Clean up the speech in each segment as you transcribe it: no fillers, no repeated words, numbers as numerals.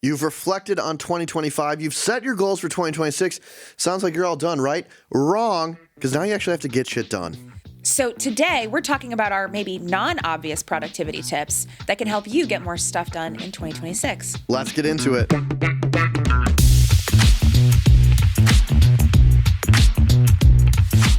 You've reflected on 2025. You've set your goals for 2026. Sounds like you're all done, right? Wrong, because now you actually have to get shit done. So today, we're talking about our maybe non-obvious productivity tips that can help you get more stuff done in 2026. Let's get into it.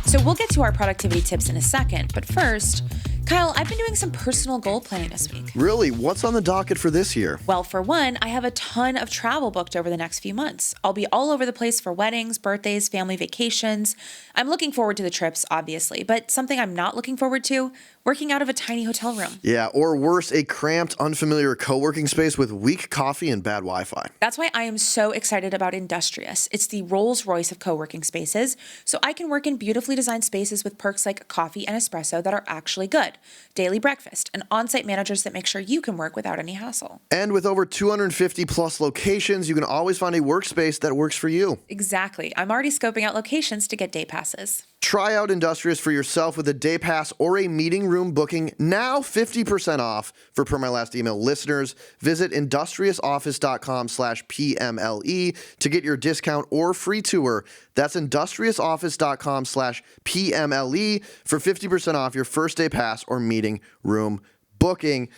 So we'll get to our productivity tips in a second, but first, Kyle, I've been doing some personal goal planning this week. Really? What's on the docket for this year? Well, for one, I have a ton of travel booked over the next few months. I'll be all over the place for weddings, birthdays, family vacations. I'm looking forward to the trips, obviously, but something I'm not looking forward to, working out of a tiny hotel room. Yeah, or worse, a cramped, unfamiliar co-working space with weak coffee and bad Wi-Fi. That's why I am so excited about Eustress. It's the Rolls-Royce of co-working spaces, so I can work in beautifully designed spaces with perks like coffee and espresso that are actually good, daily breakfast, and on-site managers that make sure you can work without any hassle. And with over 250 plus locations, you can always find a workspace that works for you. Exactly. I'm already scoping out locations to get day passes. Try out Eustress for yourself with a day pass or a meeting room booking. Now 50% off for Per My Last Email listeners. Visit industriousoffice.com/PMLE to get your discount or free tour. That's industriousoffice.com/PMLE for 50% off your first day pass or meeting room booking.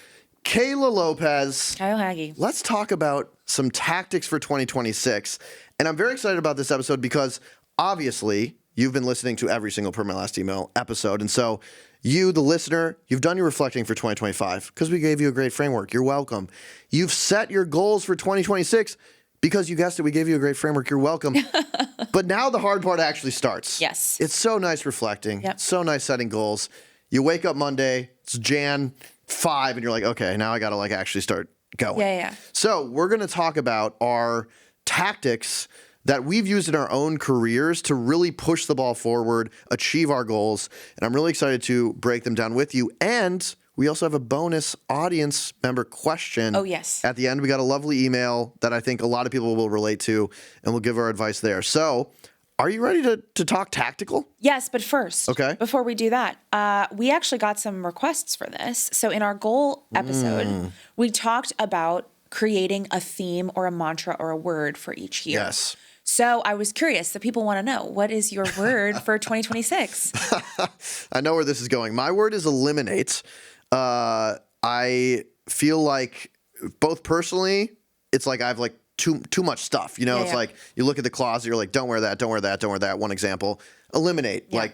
Kaila Lopez. Kyle Haggy. Let's talk about some tactics for 2026. And I'm very excited about this episode because obviously you've been listening to every single Per My Last Email episode. And so you, the listener, you've done your reflecting for 2025 because we gave you a great framework. You're welcome. You've set your goals for 2026 because you guessed it. We gave you a great framework. You're welcome. But now the hard part actually starts. Yes. It's so nice reflecting. Yep. So nice setting goals. You wake up Monday, it's Jan 5, and you're like, okay, now I got to actually start going. Yeah. So we're going to talk about our tactics that we've used in our own careers to really push the ball forward, achieve our goals. And I'm really excited to break them down with you. And we also have a bonus audience member question. Oh, yes. At the end, we got a lovely email that I think a lot of people will relate to, and we'll give our advice there. So are you ready to talk tactical? Yes, but first, Okay. Before we do that, we actually got some requests for this. So in our goal episode, we talked about creating a theme or a mantra or a word for each year. Yes. So I was curious, the people want to know, what is your word for 2026? I know where this is going. My word is eliminate. I feel like both personally, it's like I have too much stuff. You know, Yeah, it's yeah. like you look at the closet, you're like, don't wear that, don't wear that, don't wear that. One example. Eliminate. Yeah.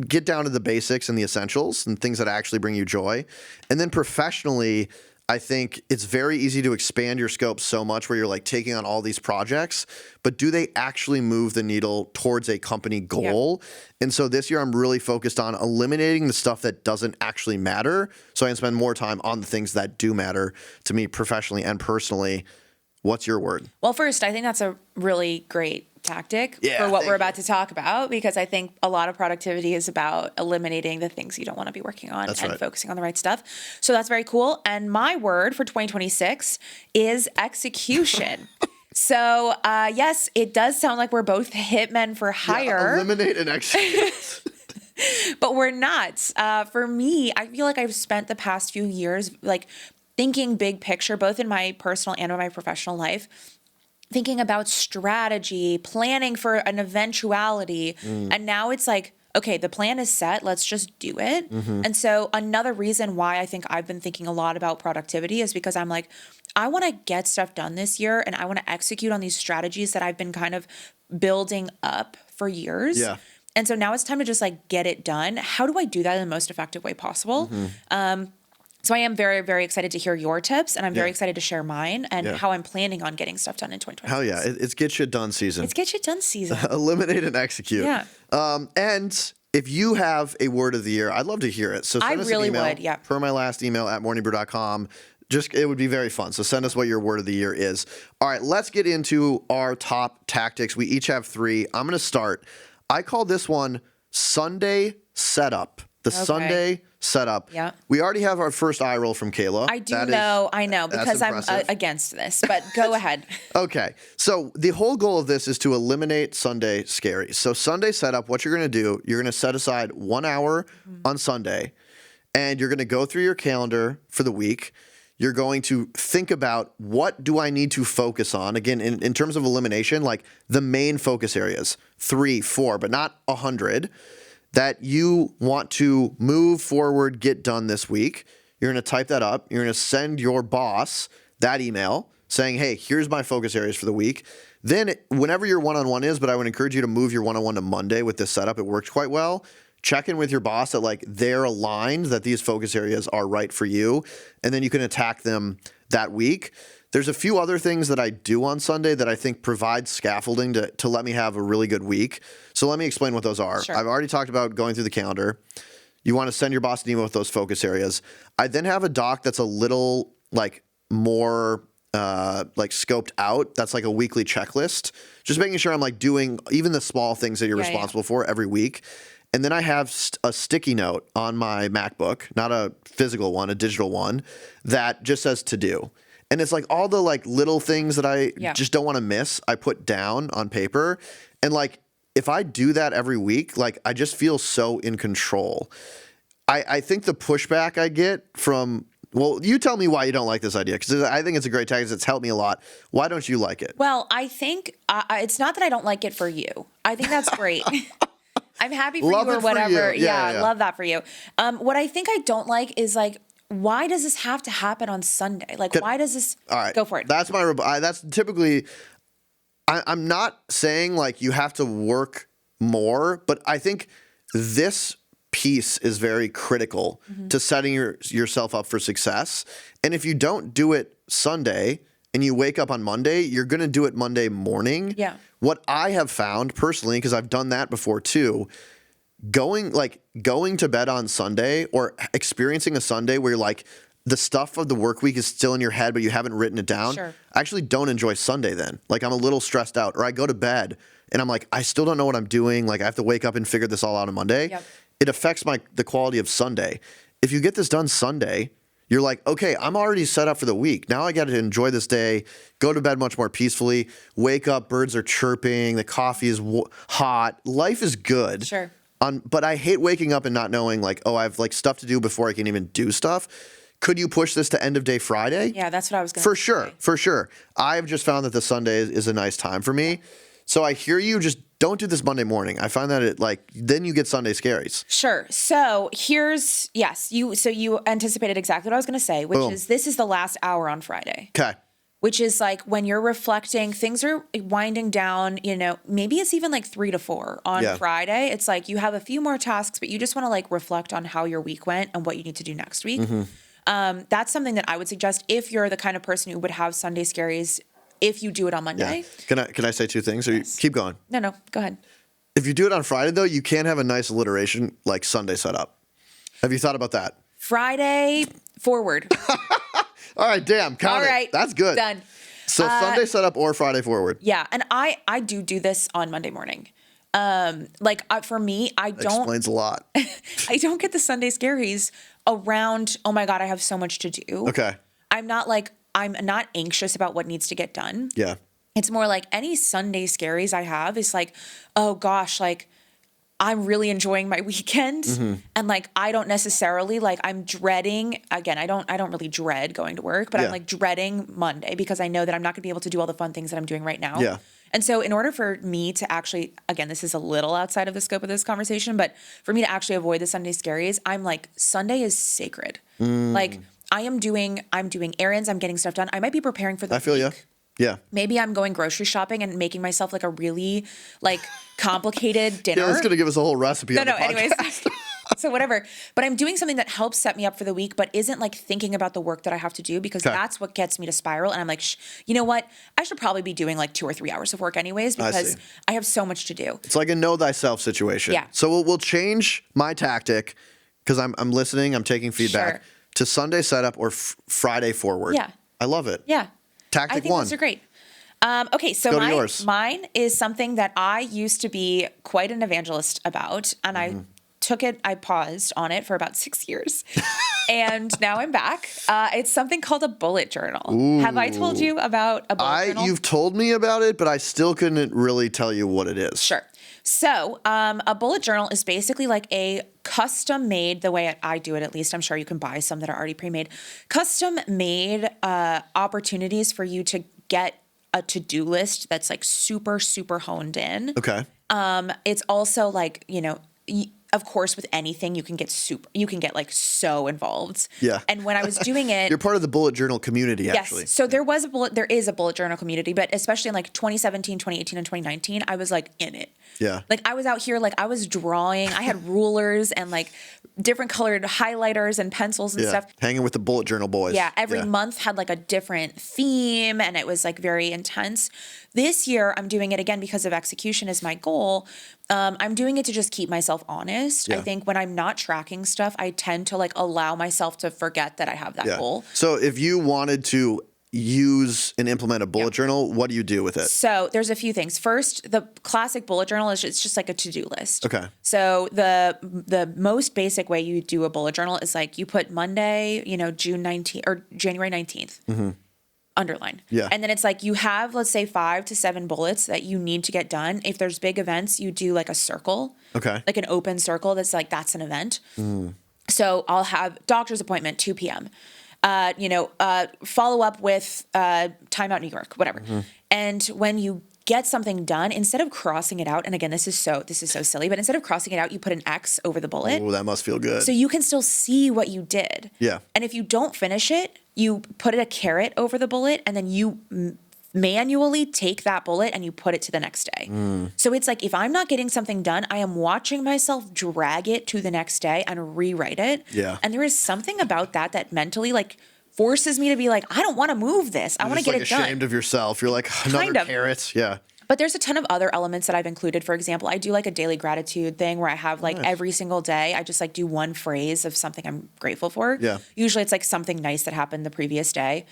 Get down to the basics and the essentials and things that actually bring you joy. And then professionally, I think it's very easy to expand your scope so much where you're taking on all these projects, but do they actually move the needle towards a company goal? Yep. And so this year I'm really focused on eliminating the stuff that doesn't actually matter so I can spend more time on the things that do matter to me professionally and personally. What's your word? Well, first, I think that's a really great tactic Yeah, for what thank we're you. about to talk about, because I think a lot of productivity is about eliminating the things you don't want to be working on That's and right. focusing on the right stuff. So that's very cool. And my word for 2026 is execution. So yes, it does sound like we're both hitmen for hire. Eliminate and execute. But we're not. For me, I feel like I've spent the past few years thinking big picture, both in my personal and in my professional life, thinking about strategy, planning for an eventuality. And now it's like, okay, the plan is set. Let's just do it. Mm-hmm. And so another reason why I think I've been thinking a lot about productivity is because I'm like, I want to get stuff done this year and I want to execute on these strategies that I've been kind of building up for years. Yeah. And so now it's time to just get it done. How do I do that in the most effective way possible? So I am very, very excited to hear your tips, and I'm very excited to share mine and how I'm planning on getting stuff done in 2026. Hell yeah. It's get shit done season. It's get shit done season. Eliminate and execute. Yeah. And if you have a word of the year, I'd love to hear it. So send us really an email. would, yeah. Per my last email at morningbrew.com. It would be very fun. So send us what your word of the year is. All right, let's get into our top tactics. We each have 3. I'm going to start. I call this one Sunday setup. The Sunday setup. Yeah. We already have our first eye roll from Kaila. I know, because I'm impressive. against this, but go ahead. Okay. So the whole goal of this is to eliminate Sunday scaries. So Sunday setup, what you're going to do, you're going to set aside 1 hour on Sunday, and you're going to go through your calendar for the week. you're going to think about what do I need to focus on? Again, in terms of elimination, like the main focus areas, 3, 4, but not 100, that you want to move forward, get done this week. You're going to type that up. You're going to send your boss that email saying, hey, here's my focus areas for the week. Then whenever your one-on-one is, but I would encourage you to move your one-on-one to Monday with this setup. It works quite well. Check in with your boss that like they're aligned, that these focus areas are right for you. And then you can attack them that week. There's a few other things that I do on Sunday that I think provide scaffolding to let me have a really good week. So let me explain what those are. Sure. I've already talked about going through the calendar. You want to send your boss an email with those focus areas. I then have a doc that's a little like more like scoped out. That's like a weekly checklist. Just making sure I'm like doing even the small things that you're responsible for every week. And then I have a sticky note on my MacBook, not a physical one, a digital one, that just says to do. And it's like all the like little things that I just don't want to miss, I put down on paper. And like if I do that every week, like I just feel so in control. I think the pushback I get from, well, you tell me why you don't like this idea, because I think it's a great tactic. It's helped me a lot. Why don't you like it? Well, I think it's not that I don't like it for you. I think that's great. I'm happy for Love you or it for whatever. you. Yeah. Love that for you. What I think I don't like is like, why does this have to happen on Sunday? Like, why does this? All right, go for it. That's my. That's typically. I'm not saying like you have to work more, but I think this piece is very critical to setting yourself up for success. And if you don't do it Sunday and you wake up on Monday, you're going to do it Monday morning. Yeah. What I have found personally, because I've done that before too, going to bed on Sunday or experiencing a Sunday where you're like the stuff of the work week is still in your head, but you haven't written it down. Sure. I actually don't enjoy Sunday then. Like I'm a little stressed out, or I go to bed and I'm like, I still don't know what I'm doing. Like I have to wake up and figure this all out on Monday. Yep. It affects the quality of Sunday. If you get this done Sunday, you're like, okay, I'm already set up for the week. Now I got to enjoy this day, go to bed much more peacefully, wake up, birds are chirping, the coffee is hot. Life is good. Sure. But I hate waking up and not knowing like, oh, I have like stuff to do before I can even do stuff. Could you push this to end of day Friday? Yeah, that's what I was going to say. For sure. I've just found that the Sunday is a nice time for me. So I hear you, just don't do this Monday morning. I find that it like, then you get Sunday scaries. Sure. So here's, you anticipated exactly what I was going to say, which is this is the last hour on Friday. Okay. Which is like when you're reflecting, things are winding down, maybe it's even like 3 to 4 on Friday. It's like you have a few more tasks, but you just want to like reflect on how your week went and what you need to do next week. That's something that I would suggest if you're the kind of person who would have Sunday scaries if you do it on Monday. Yeah. Can I say two things? Or you keep going? No, go ahead. If you do it on Friday, though, you can have a nice alliteration like Sunday setup. Have you thought about that? Friday forward. All right, damn. Count it. All right. That's good. Done. So Sunday setup or Friday forward. Yeah. And I do this on Monday morning. For me, I don't. Explains a lot. I don't get the Sunday scaries around, oh my God, I have so much to do. Okay. I'm not anxious about what needs to get done. Yeah. It's more like any Sunday scaries I have is like, oh gosh, like I'm really enjoying my weekend. And like, I don't necessarily I'm dreading, again, I don't really dread going to work, but I'm like dreading Monday because I know that I'm not gonna be able to do all the fun things that I'm doing right now. Yeah. And so in order for me to actually, again, this is a little outside of the scope of this conversation, but for me to actually avoid the Sunday scaries, I'm like, Sunday is sacred. Like I'm doing errands, I'm getting stuff done. I might be preparing for the I feel week. you. Yeah. Maybe I'm going grocery shopping and making myself like a really complicated dinner. Yeah, that's going to give us a whole recipe on the podcast. Anyways. So whatever. But I'm doing something that helps set me up for the week, but isn't like thinking about the work that I have to do because that's what gets me to spiral. And I'm like, you know what? I should probably be doing like 2 or 3 hours of work anyways because I have so much to do. It's like a know thyself situation. Yeah. So we'll change my tactic because I'm listening, I'm taking feedback to Sunday setup or Friday forward. Yeah. I love it. Yeah. Tactic I think one. those are great. Okay, so Go to yours. mine is something that I used to be quite an evangelist about, and I paused on it for about 6 years, and now I'm back. It's something called a bullet journal. Ooh. Have I told you about a bullet journal? You've told me about it, but I still couldn't really tell you what it is. Sure. So, a bullet journal is basically like a custom made, the way I do it at least. I'm sure you can buy some that are already pre-made. Custom made opportunities for you to get a to-do list that's like super, super honed in. Okay. It's also like, of course, with anything, you can get like so involved. Yeah. And when I was doing it, You're part of the bullet journal community, actually. yes. So there is a bullet journal community, but especially in like 2017, 2018, and 2019, I was like in it. Yeah. Like I was out here, like I was drawing. I had rulers and like different colored highlighters and pencils and stuff. Hanging with the bullet journal boys. Yeah, every month had like a different theme and it was like very intense. This year, I'm doing it again because of execution is my goal. I'm doing it to just keep myself honest. Yeah. I think when I'm not tracking stuff, I tend to like allow myself to forget that I have that goal. So if you wanted to use and implement a bullet journal, what do you do with it? So there's a few things. First, the classic bullet journal is it's just like a to-do list. Okay. So the most basic way you do a bullet journal is like you put Monday, June 19th or January 19th. Mm-hmm. Underline. Yeah. And then it's like you have, let's say, 5 to 7 bullets that you need to get done. If there's big events, you do like a circle. Okay. Like an open circle that's like, that's an event. So I'll have doctor's appointment, 2 p.m. Follow up with Time Out New York, whatever. Mm-hmm. And when you get something done, instead of crossing it out, and again, this is so silly, but instead of crossing it out, you put an X over the bullet. Oh, that must feel good. So you can still see what you did. Yeah. And if you don't finish it, you put a caret over the bullet, and then you manually take that bullet and you put it to the next day. So it's like if I'm not getting something done, I am watching myself drag it to the next day and rewrite it. Yeah. And there is something about that mentally like forces me to be like, I don't want to move this. I want to get it done. Ashamed of yourself. You're like, another carrot. Yeah. But there's a ton of other elements that I've included. For example, I do like a daily gratitude thing where I have like every single day, I just like do one phrase of something I'm grateful for. Yeah. Usually it's like something nice that happened the previous day.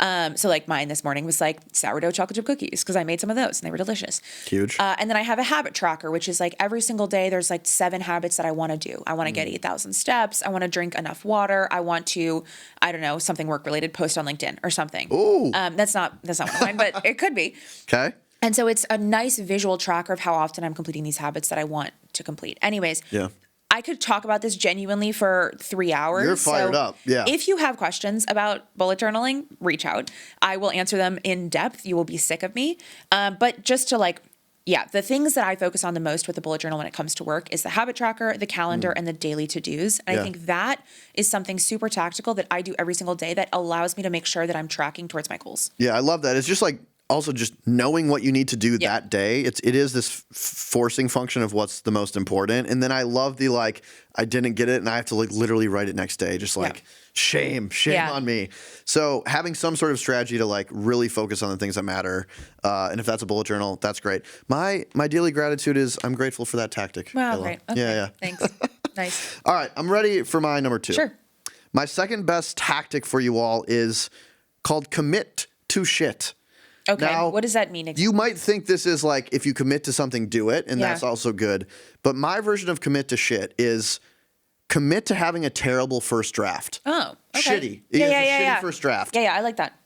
So like mine this morning was like sourdough chocolate chip cookies because I made some of those and they were delicious. Huge. And then I have a habit tracker, which is like every single day there's like 7 habits that I want to do. I want to get 8,000 steps. I want to drink enough water. I want to, I don't know, something work related, post on LinkedIn or something. Ooh. That's not one of mine, but it could be. Okay. And so it's a nice visual tracker of how often I'm completing these habits that I want to complete. Anyways, I could talk about this genuinely for 3 hours. You're fired up. Yeah. If you have questions about bullet journaling, reach out. I will answer them in depth. You will be sick of me. But just to the things that I focus on the most with the bullet journal when it comes to work is the habit tracker, the calendar, and the daily to-dos. And I think that is something super tactical that I do every single day that allows me to make sure that I'm tracking towards my goals. Yeah, I love that. It's just like also just knowing what you need to do that day. It is this forcing function of what's the most important. And then I love the I didn't get it and I have to literally write it next day. Just shame on me. So having some sort of strategy to really focus on the things that matter. And if that's a bullet journal, that's great. My daily gratitude is I'm grateful for that tactic. Wow, Kaila. great. Okay. Yeah. Thanks. Nice. All right. I'm ready for my number 2. Sure. My second best tactic for you all is called commit to shit. Okay, now, what does that mean exactly? You might think this is if you commit to something, do it, and that's also good. But my version of commit to shit is commit to having a terrible first draft. Oh, okay. Shitty. Yeah. Shitty first draft. Yeah, I like that.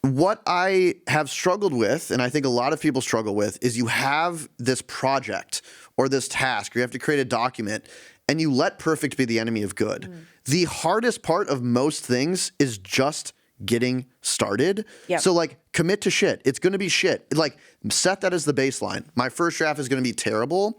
What I have struggled with, and I think a lot of people struggle with, is you have this project or this task, or you have to create a document, and you let perfect be the enemy of good. The hardest part of most things is just getting started. Yep. So commit to shit. It's going to be shit. Set that as the baseline. My first draft is going to be terrible.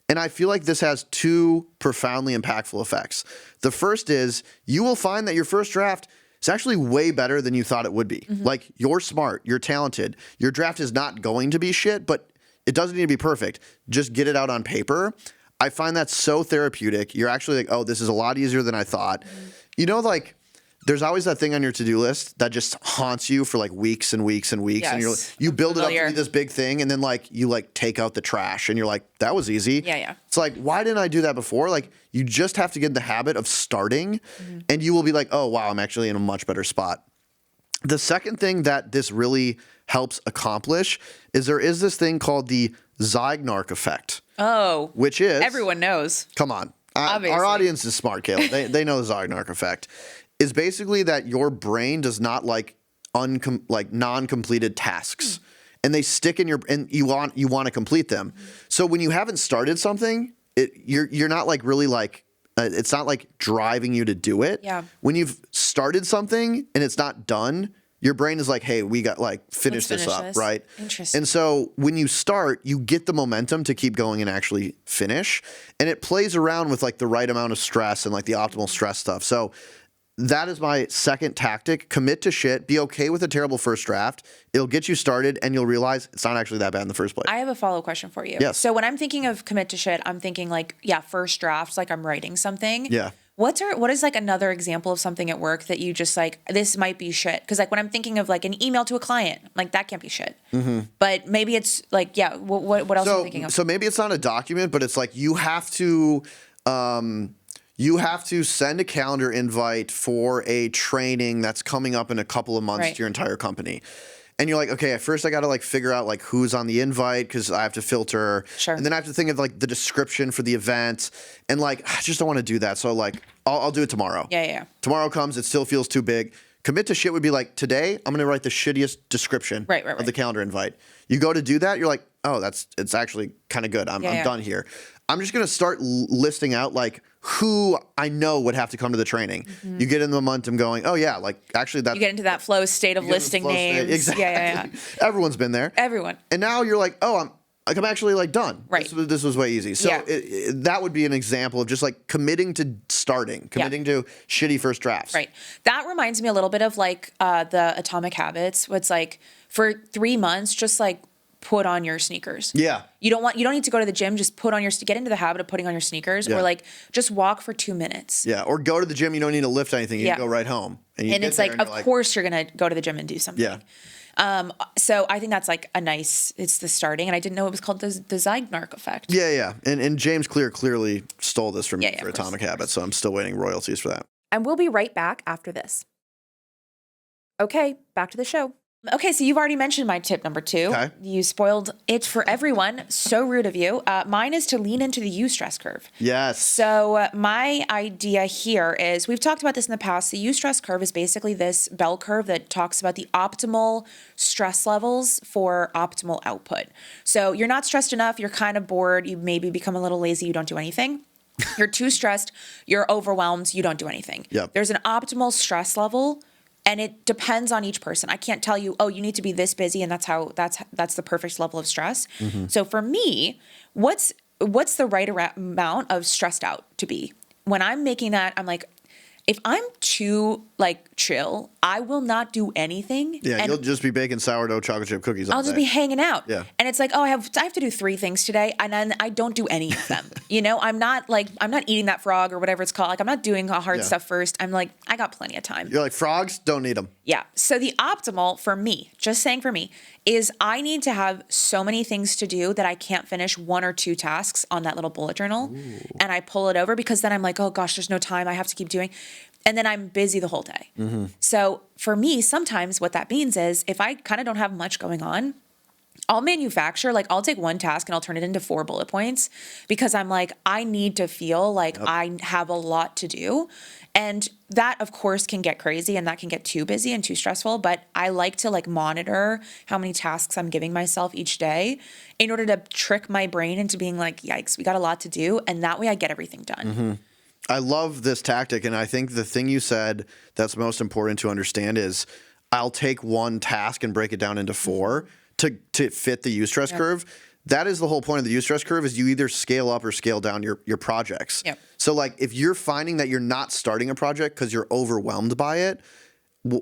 And I feel like this has 2 profoundly impactful effects. The first is you will find that your first draft is actually way better than you thought it would be. You're smart, you're talented. Your draft is not going to be shit, but it doesn't need to be perfect. Just get it out on paper. I find that so therapeutic. You're actually oh, this is a lot easier than I thought. There's always that thing on your to-do list that just haunts you for weeks and weeks and weeks. Yes. And you build it up to be this big thing. And then you take out the trash and you're like, that was easy. Yeah. It's why didn't I do that before? You just have to get in the habit of starting and you will be oh, wow, I'm actually in a much better spot. The second thing that this really helps accomplish is there is this thing called the Zeigarnik effect. Oh. Which is... Everyone knows. Come on. Obviously. Our audience is smart, Kaila. They know the Zeigarnik effect. Is basically that your brain does not like non-completed tasks. and they stick in and you want to complete them. So when you haven't started something, you're not like really like it's not like driving you to do it. Yeah. When you've started something and it's not done, your brain is like, hey, we got like finish this up, right? Interesting. And so when you start, you get the momentum to keep going and actually finish. And it plays around with like the right amount of stress and like the optimal stress stuff. So that is my second tactic. Commit to shit. Be okay with a terrible first draft. It'll get you started and you'll realize it's not actually that bad in the first place. I have a follow-up question for you. Yes. So when I'm thinking of commit to shit, I'm thinking like, first drafts, like I'm writing something. Yeah. What is like another example of something at work that you just like, this might be shit? Because like when I'm thinking of like an email to a client, like that can't be shit. But maybe it's like, what else are you thinking of? So maybe it's not a document, but it's like you have to send a calendar invite for a training that's coming up in a couple of months to your entire company. And you're like, okay, at first I got to like figure out like who's on the invite because I have to filter. Sure. And then I have to think of like the description for the event. And like, I just don't want to do that. So like, I'll do it tomorrow. Yeah. Tomorrow comes, it still feels too big. Commit to shit would be like, today I'm going to write the shittiest description of the calendar invite. You go to do that, you're like, oh, it's actually kind of good. I'm done here. I'm just going to start listing out like who I know would have to come to the training. You get in the momentum going, oh yeah, like actually that. You get into that flow state of listing names. Exactly. Yeah. Everyone's been there. Everyone. And now you're like, oh, I'm actually like done. Right. This was way easy. So that would be an example of just like committing to starting, committing to shitty first drafts. Right. That reminds me a little bit of like the Atomic Habits. It's like for 3 months, just like put on your sneakers. Yeah. You don't need to go to the gym. Just get into the habit of putting on your sneakers, or like just walk for 2 minutes. Yeah. Or go to the gym. You don't need to lift anything. You can go right home. And it's like, of course you're going to go to the gym and do something. Yeah. So I think that's like it's the starting, and I didn't know it was called the Zeigarnik effect. Yeah. And James Clear clearly stole this from me for of Atomic Habits. So I'm still waiting royalties for that. And we'll be right back after this. Okay, back to the show. Okay, so you've already mentioned my tip number 2. Okay. You spoiled it for everyone. So rude of you. Mine is to lean into the Eustress curve. Yes. So my idea here is, we've talked about this in the past, the Eustress curve is basically this bell curve that talks about the optimal stress levels for optimal output. So you're not stressed enough, you're kind of bored, you maybe become a little lazy, you don't do anything. You're too stressed, you're overwhelmed, you don't do anything. Yep. There's an optimal stress level. And it depends on each person. I can't tell you, oh, you need to be this busy, and that's the perfect level of stress. So for me, what's the right amount of stressed out to be? When I'm making that, I'm like, if I'm too like chill, I will not do anything. Yeah, you'll just be baking sourdough chocolate chip cookies all I'll just day. be hanging out. Yeah. And it's like, oh, I have to do 3 things today, and then I don't do any of them. I'm not eating that frog or whatever it's called. Like, I'm not doing the hard stuff first. I'm like, I got plenty of time. You're like, frogs, don't need them. Yeah. So the optimal for me, just saying for me, is I need to have so many things to do that I can't finish 1 or 2 tasks on that little bullet journal. Ooh. And I pull it over because then I'm like, oh gosh, there's no time. I have to keep doing. And then I'm busy the whole day. So for me, sometimes what that means is if I kind of don't have much going on, I'll take 1 task and I'll turn it into 4 bullet points because I'm like, I need to feel like I have a lot to do. And that, of course, can get crazy and that can get too busy and too stressful. But I like to like monitor how many tasks I'm giving myself each day in order to trick my brain into being like, yikes, we got a lot to do. And that way I get everything done. I love this tactic. And I think the thing you said that's most important to understand is I'll take 1 task and break it down into 4 to fit the Eustress curve. That is the whole point of the Eustress curve is you either scale up or scale down your projects. Yep. So like if you're finding that you're not starting a project because you're overwhelmed by it,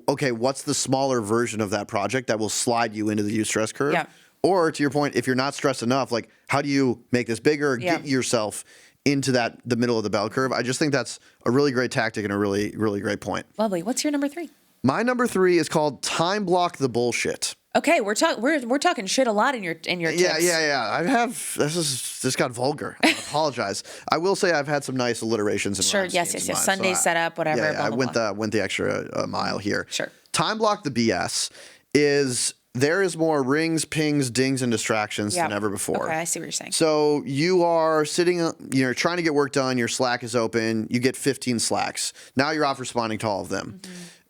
okay, what's the smaller version of that project that will slide you into the Eustress curve? Yep. Or to your point, if you're not stressed enough, like how do you make this bigger, get yourself into the middle of the bell curve? I just think that's a really great tactic and a really, really great point. Lovely. What's your number 3? My number 3 is called time block the bullshit. Okay, we're talking shit a lot in your tips. Yeah. I have this got vulgar. I apologize. I will say I've had some nice alliterations. And sure. Yes. Sunday setup, whatever. Yeah, blah, I blah, went the extra mile here. Sure. Time block the BS is there is more rings, pings, dings, and distractions than ever before. Okay, I see what you're saying. So you are sitting, you're trying to get work done. Your Slack is open. You get 15 Slacks. Now you're off responding to all of them.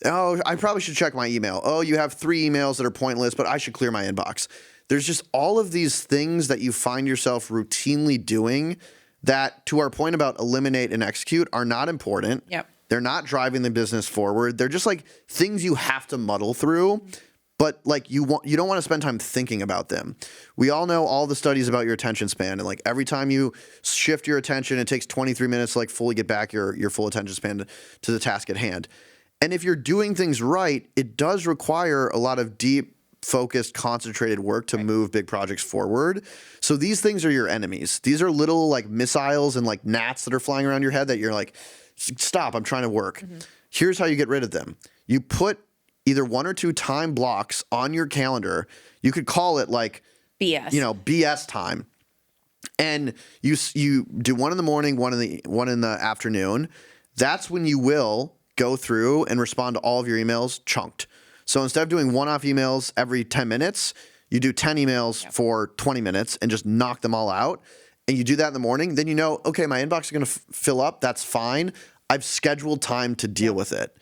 Oh, I probably should check my email. Oh, you have 3 emails that are pointless, but I should clear my inbox. there's just all of these things that you find yourself routinely doing that, to our point about eliminate and execute, are not important. Yep. They're not driving the business forward. They're just like things you have to muddle through, but like you don't want to spend time thinking about them. We all know all the studies about your attention span, and like every time you shift your attention, it takes 23 minutes to like fully get back your full attention span to the task at hand. And if you're doing things right, it does require a lot of deep, focused, concentrated work to move big projects forward. So these things are your enemies. These are little like missiles and like gnats that are flying around your head that you're like, stop, I'm trying to work. Here's how you get rid of them. You put either 1 or 2 time blocks on your calendar. You could call it like BS. BS time. And you do one in the morning, one in the afternoon. That's when you will go through and respond to all of your emails chunked. So instead of doing one-off emails every 10 minutes, you do 10 emails for 20 minutes and just knock them all out. And you do that in the morning, then okay, my inbox is going to fill up. That's fine. I've scheduled time to deal with it.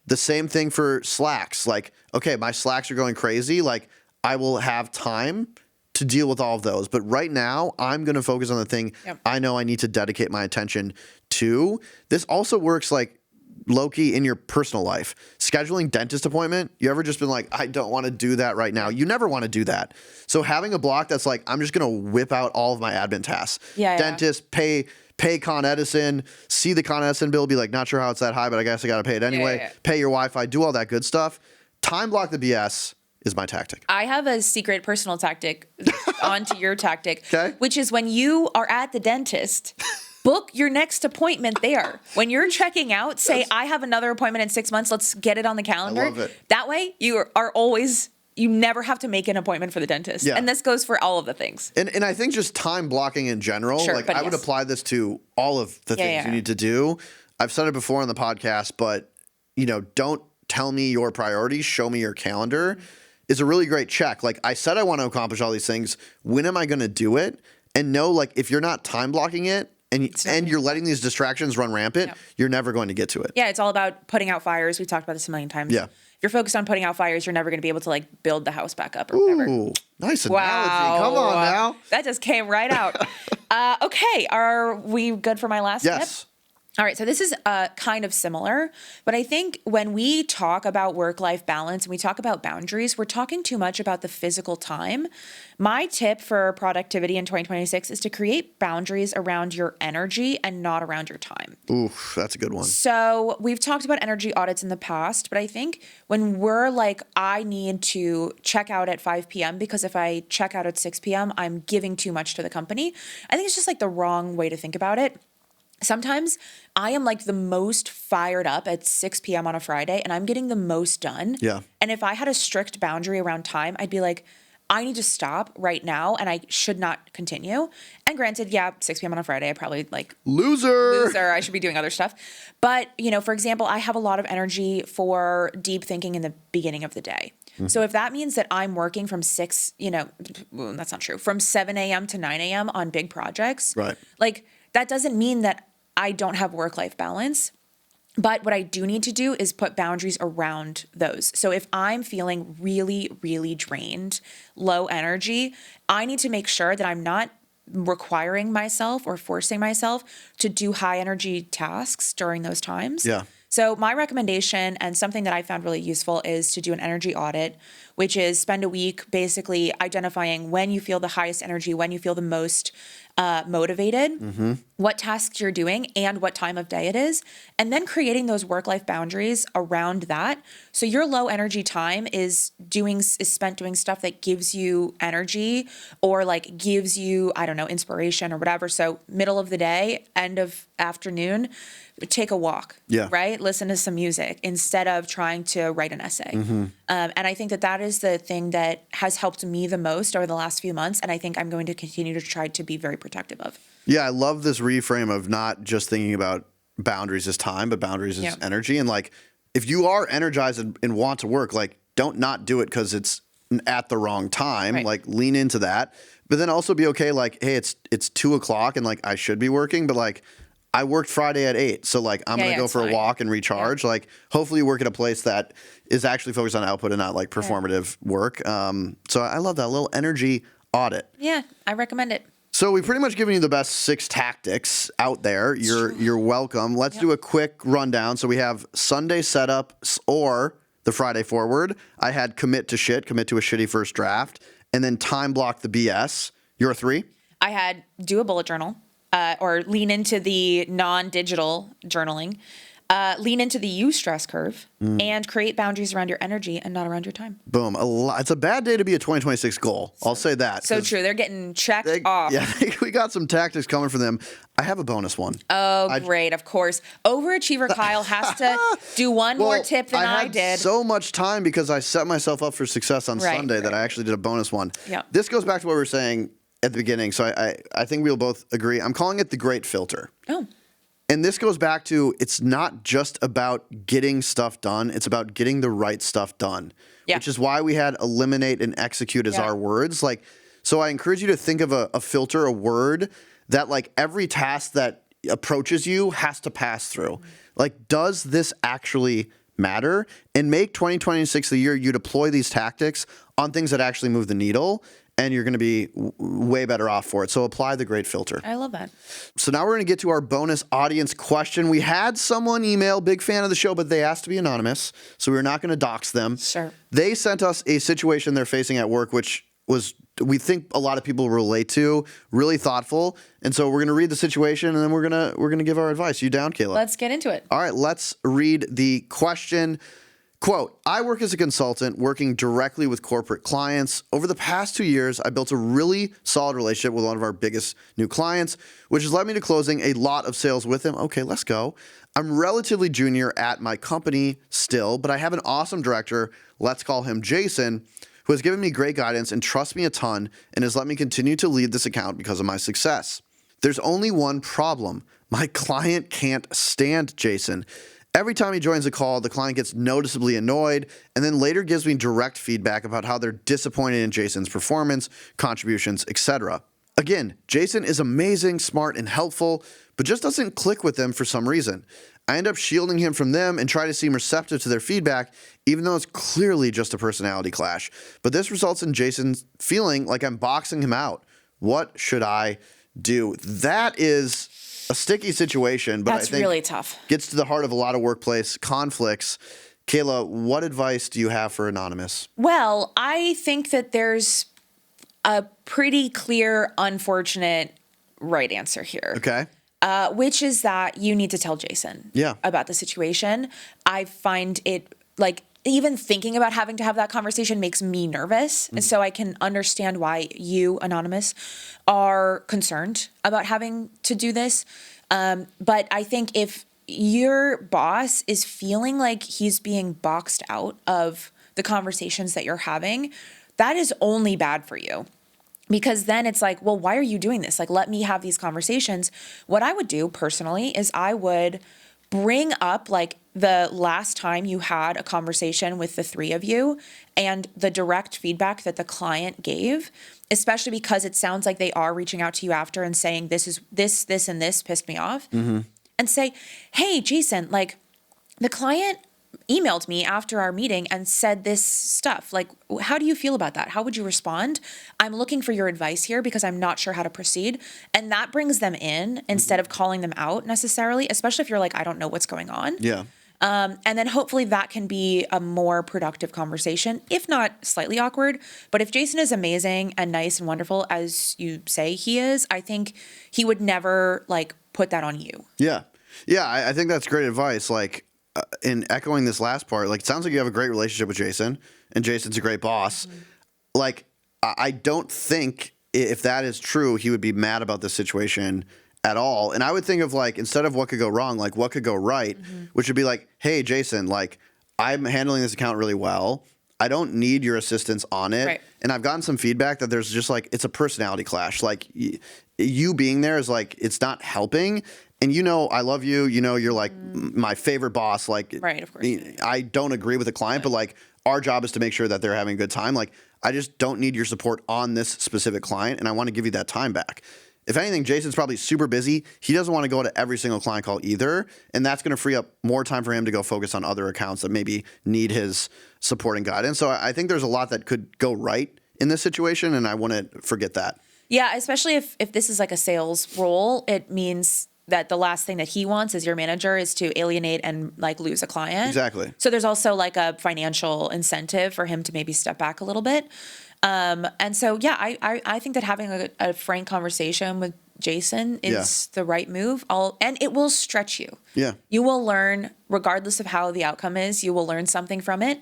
The same thing for Slacks. Like, okay, my Slacks are going crazy. Like, I will have time to deal with all of those. But right now, I'm going to focus on the thing I know I need to dedicate my attention to. This also works like low-key in your personal life. Scheduling dentist appointment, you ever just been like, I don't want to do that right now? You never want to do that. So having a block that's like, I'm just going to whip out all of my admin tasks. Dentist, pay Con Edison, see the Con Edison bill, be like, not sure how it's that high, but I guess I got to pay it anyway. Pay your Wi-Fi, do all that good stuff. Time block the BS is my tactic. I have a secret personal tactic onto your tactic, okay, which is when you are at the dentist, book your next appointment there. When you're checking out, say, I have another appointment in 6 months. Let's get it on the calendar. I love it. That way you never have to make an appointment for the dentist. Yeah. And this goes for all of the things. And I think just time blocking in general, I would apply this to all of the things you need to do. I've said it before on the podcast, but don't tell me your priorities, show me your calendar is a really great check. Like I said, I want to accomplish all these things. When am I going to do it? And know, like, if you're not time blocking it, and you're letting these distractions run rampant, you're never going to get to it. Yeah, it's all about putting out fires. We've talked about this a million times. Yeah. If you're focused on putting out fires, you're never going to be able to like build the house back up or whatever. Ooh, nice analogy. Come on now. That just came right out. Okay, are we good for my last tip? Yes. All right, so this is kind of similar, but I think when we talk about work-life balance and we talk about boundaries, we're talking too much about the physical time. My tip for productivity in 2026 is to create boundaries around your energy and not around your time. Oof, that's a good one. So we've talked about energy audits in the past, but I think when we're like, I need to check out at 5 p.m. because if I check out at 6 p.m., I'm giving too much to the company. I think it's just like the wrong way to think about it. Sometimes I am like the most fired up at 6 p.m. on a Friday and I'm getting the most done. Yeah. And if I had a strict boundary around time, I'd be like, I need to stop right now and I should not continue. And granted, 6 p.m. on a Friday, I probably like loser. I should be doing other stuff. But, for example, I have a lot of energy for deep thinking in the beginning of the day. Mm-hmm. So if that means that I'm working from 6, that's not true, from 7 a.m. to 9 a.m. on big projects, right? Like that doesn't mean that I don't have work-life balance, but what I do need to do is put boundaries around those. So if I'm feeling really, really drained, low energy, I need to make sure that I'm not requiring myself or forcing myself to do high energy tasks during those times. Yeah. So my recommendation and something that I found really useful is to do an energy audit, which is spend a week basically identifying when you feel the highest energy, when you feel the most motivated, what tasks you're doing and what time of day it is, and then creating those work-life boundaries around that. So your low energy time is spent doing stuff that gives you energy or like gives you, inspiration or whatever. So middle of the day, end of afternoon, take a walk, right? Listen to some music instead of trying to write an essay. And I think that is the thing that has helped me the most over the last few months. And I think I'm going to continue to try to be very protective of. Yeah, I love this reframe of not just thinking about boundaries as time, but boundaries as energy. And like, if you are energized and want to work, like don't not do it because it's at the wrong time, like lean into that, but then also be okay. Like, hey, it's 2:00 and like, I should be working, but like, I worked Friday at 8, so like I'm gonna go it's for a fine. walk and recharge. Like hopefully you work at a place that is actually focused on output and not like performative work. So I love that little energy audit. Yeah, I recommend it. So we've pretty much given you the best 6 tactics out there. You're welcome. Let's do a quick rundown. So we have Sunday setup or the Friday forward. I had commit to a shitty first draft, and then time block the BS. Your 3? I had do a bullet journal or lean into the non-digital journaling, lean into the Eustress curve, and create boundaries around your energy and not around your time. Boom. It's a bad day to be a 2026 goal. I'll say that. So true. They're getting checked off. Yeah, we got some tactics coming from them. I have a bonus one. Oh, great. Of course. Overachiever Kyle has to do one more tip than I did. I had so much time because I set myself up for success on Sunday that I actually did a bonus one. Yeah. This goes back to what we were saying at the beginning. So I think we'll both agree. I'm calling it the great filter. Oh. And this goes back to it's not just about getting stuff done. It's about getting the right stuff done, which is why we had eliminate and execute as our words. Like, so I encourage you to think of a filter, a word that like every task that approaches you has to pass through. Like, does this actually matter? And make 2026 the year you deploy these tactics on things that actually move the needle. And you're going to be way better off for it. So apply the great filter. I love that. So now we're going to get to our bonus audience question. We had someone email, big fan of the show, but they asked to be anonymous. So we're not going to dox them. Sure. They sent us a situation they're facing at work, which was, we think a lot of people relate to, really thoughtful. And so we're going to read the situation and then we're going to give our advice. You down, Kayla? Let's get into it. All right, let's read the question. Quote, I work as a consultant working directly with corporate clients. Over the past 2 years, I built a really solid relationship with one of our biggest new clients, which has led me to closing a lot of sales with him. Okay, let's go. I'm relatively junior at my company still, but I have an awesome director, let's call him Jason, who has given me great guidance and trusts me a ton and has let me continue to lead this account because of my success. There's only one problem. My client can't stand Jason. Every time he joins a call, the client gets noticeably annoyed and then later gives me direct feedback about how they're disappointed in Jason's performance, contributions, etc. Again, Jason is amazing, smart, and helpful, but just doesn't click with them for some reason. I end up shielding him from them and try to seem receptive to their feedback, even though it's clearly just a personality clash. But this results in Jason feeling like I'm boxing him out. What should I do? That is a sticky situation, but That's I think really tough. Gets to the heart of a lot of workplace conflicts. Kayla, what advice do you have for Anonymous? Well, I think that there's a pretty clear, unfortunate right answer here. Okay. Which is that you need to tell Jason Yeah. about the situation. I find it like even thinking about having to have that conversation makes me nervous. And so I can understand why you, Anonymous, are concerned about having to do this. But I think if your boss is feeling like he's being boxed out of the conversations that you're having, that is only bad for you. Because then it's like, well, why are you doing this? Like, let me have these conversations. What I would do personally is I would bring up like the last time you had a conversation with the 3 of you and the direct feedback that the client gave, especially because it sounds like they are reaching out to you after and saying, this, and this pissed me off. And say, hey, Jason, like the client emailed me after our meeting and said this stuff. Like, how do you feel about that? How would you respond? I'm looking for your advice here because I'm not sure how to proceed. And that brings them in instead of calling them out necessarily, especially if you're like, I don't know what's going on. Yeah. And then hopefully that can be a more productive conversation, if not slightly awkward. But if Jason is amazing and nice and wonderful, as you say he is, I think he would never like put that on you. Yeah. Yeah. I think that's great advice. Like, in echoing this last part, like, it sounds like you have a great relationship with Jason and Jason's a great boss. Like, I don't think if that is true, he would be mad about this situation at all. And I would think of like, instead of what could go wrong, like what could go right, which would be like, hey, Jason, like I'm handling this account really well. I don't need your assistance on it. Right. And I've gotten some feedback that there's just like, it's a personality clash. Like you being there is like, it's not helping. And you know, I love you. You know, you're like my favorite boss. Like, Right, of course. I don't agree with the client, but like our job is to make sure that they're having a good time. Like, I just don't need your support on this specific client, and I want to give you that time back. If anything, Jason's probably super busy. He doesn't want to go to every single client call either. And that's going to free up more time for him to go focus on other accounts that maybe need his support and guidance. So I think there's a lot that could go right in this situation, and I wouldn't forget that. Yeah, especially if this is like a sales role, it means that the last thing that he wants as your manager is to alienate and like lose a client. Exactly. So there's also like a financial incentive for him to maybe step back a little bit. And so, yeah, I think that having a frank conversation with Jason is the right move. And it will stretch you. Yeah. You will learn, regardless of how the outcome is, you will learn something from it.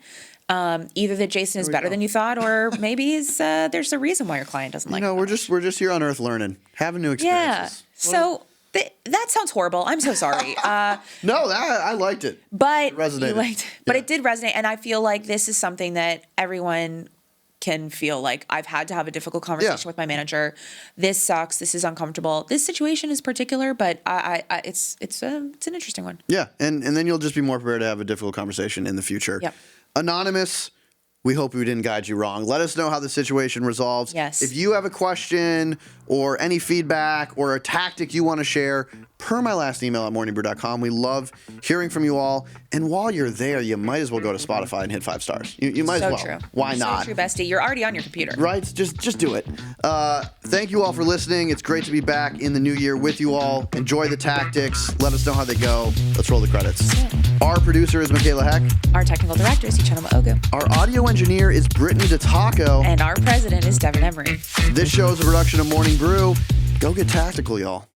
Either that Jason is better than you thought, or maybe there's a reason why your client doesn't like. We're just here on Earth learning, having new experiences. Yeah. So that sounds horrible. I'm so sorry. No, I liked it. But it resonated. But it did resonate, and I feel like this is something that everyone can feel like. I've had to have a difficult conversation with my manager. This sucks. This is uncomfortable. This situation is particular, but it's an interesting one. Yeah, and then you'll just be more prepared to have a difficult conversation in the future. Yep. Anonymous, we hope we didn't guide you wrong. Let us know how the situation resolves. Yes. If you have a question or any feedback or a tactic you want to share, per my last email at morningbrew.com. We love hearing from you all. And while you're there, you might as well go to Spotify and hit 5 stars. You might as well. True. Why not? So true, bestie. You're already on your computer. Right? Just do it. Thank you all for listening. It's great to be back in the new year with you all. Enjoy the tactics. Let us know how they go. Let's roll the credits. Yeah. Our producer is Michaela Heck. Our technical director is Uchenna Ogu. Our audio engineer is Brittany DeTaco. And our president is Devin Emery. This show is a production of Morning Brew. Go get tactical, y'all.